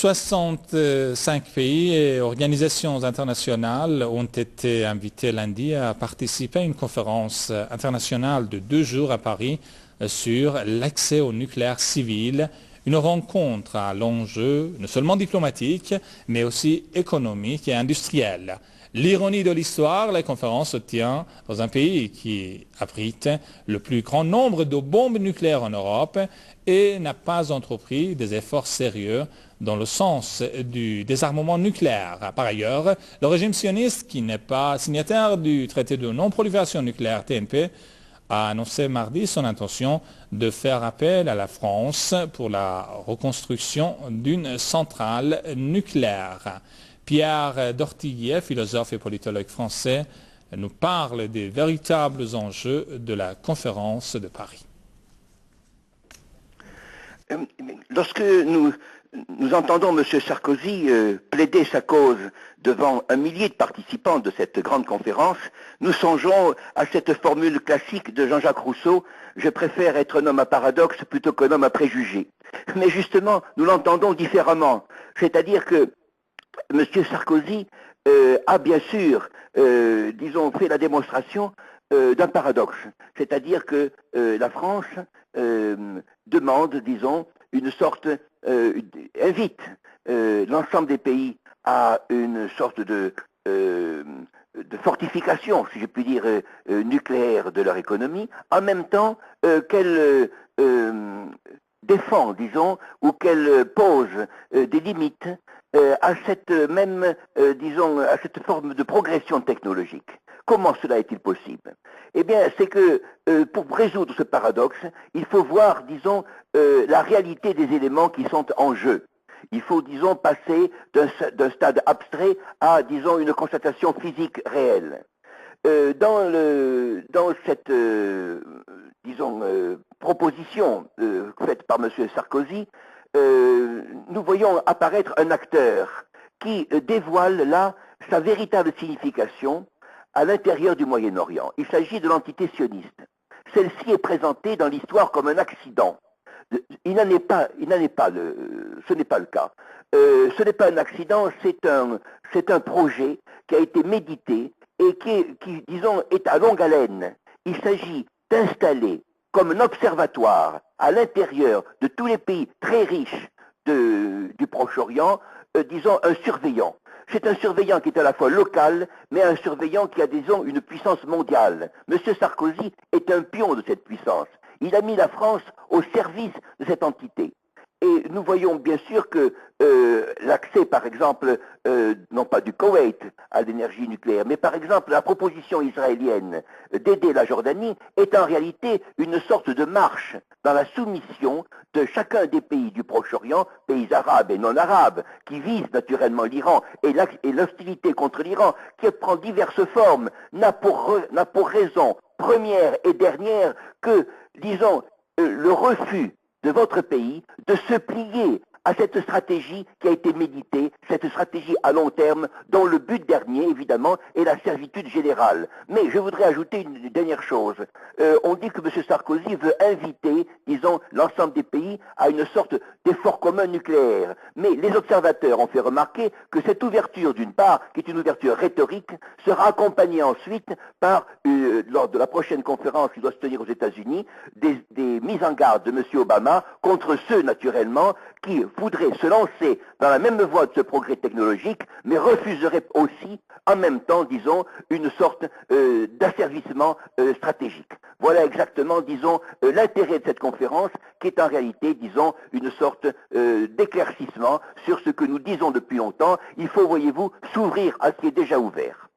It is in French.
65 pays et organisations internationales ont été invités lundi à participer à une conférence internationale de 2 jours à Paris sur l'accès au nucléaire civil, une rencontre à l'enjeu non seulement diplomatique, mais aussi économique et industriel. L'ironie de l'histoire, la conférence se tient dans un pays qui abrite le plus grand nombre de bombes nucléaires en Europe et n'a pas entrepris des efforts sérieux dans le sens du désarmement nucléaire. Par ailleurs, le régime sioniste, qui n'est pas signataire du traité de non-prolifération nucléaire TNP, a annoncé mardi son intention de faire appel à la France pour la reconstruction d'une centrale nucléaire. Pierre Dortillier, philosophe et politologue français, nous parle des véritables enjeux de la conférence de Paris. Lorsque nous entendons M. Sarkozy plaider sa cause devant un millier de participants de cette grande conférence, nous songeons à cette formule classique de Jean-Jacques Rousseau: « Je préfère être un homme à paradoxe plutôt qu'un homme à préjugés ». Mais justement, nous l'entendons différemment. C'est-à-dire que M. Sarkozy a bien sûr, disons, fait la démonstration d'un paradoxe. C'est-à-dire que la France demande, disons, une sorte, invite l'ensemble des pays à une sorte de fortification, si je puis dire, nucléaire de leur économie, en même temps qu'elle défend, disons, ou qu'elle pose des limites à cette même, disons, à cette forme de progression technologique. Comment cela est-il possible? Eh bien, c'est que pour résoudre ce paradoxe, il faut voir, disons, la réalité des éléments qui sont en jeu. Il faut, disons, passer d'un stade abstrait à, disons, une constatation physique réelle. Dans cette, disons, proposition faite par M. Sarkozy, nous voyons apparaître un acteur qui dévoile là sa véritable signification à l'intérieur du Moyen-Orient. Il s'agit de l'entité sioniste. Celle-ci est présentée dans l'histoire comme un accident. Ce n'est pas le cas. Ce n'est pas un accident, c'est un projet qui a été médité et qui, disons, est à longue haleine. Il s'agit d'installer comme un observatoire à l'intérieur de tous les pays très riches du Proche-Orient, disons, un surveillant. C'est un surveillant qui est à la fois local, mais un surveillant qui a, disons, une puissance mondiale. M. Sarkozy est un pion de cette puissance. Il a mis la France au service de cette entité. Et nous voyons bien sûr que l'accès, par exemple, non pas du Koweït à l'énergie nucléaire, mais par exemple la proposition israélienne d'aider la Jordanie est en réalité une sorte de marche dans la soumission de chacun des pays du Proche-Orient, pays arabes et non arabes, qui visent naturellement l'Iran, et l'hostilité contre l'Iran, qui prend diverses formes, n'a pour raison première et dernière que, disons, le refus de votre pays de se plier à cette stratégie qui a été méditée, cette stratégie à long terme, dont le but dernier, évidemment, est la servitude générale. Mais je voudrais ajouter une dernière chose. On dit que M. Sarkozy veut inviter, disons, l'ensemble des pays à une sorte d'effort commun nucléaire. Mais les observateurs ont fait remarquer que cette ouverture, d'une part, qui est une ouverture rhétorique, sera accompagnée ensuite par, lors de la prochaine conférence qui doit se tenir aux États-Unis, des mises en garde de M. Obama contre ceux, naturellement, qui voudraient se lancer dans la même voie de ce progrès technologique, mais refuseraient aussi, en même temps, disons, une sorte d'asservissement stratégique. Voilà exactement, disons, l'intérêt de cette conférence, qui est en réalité, disons, une sorte d'éclaircissement sur ce que nous disons depuis longtemps. Il faut, voyez-vous, s'ouvrir à ce qui est déjà ouvert.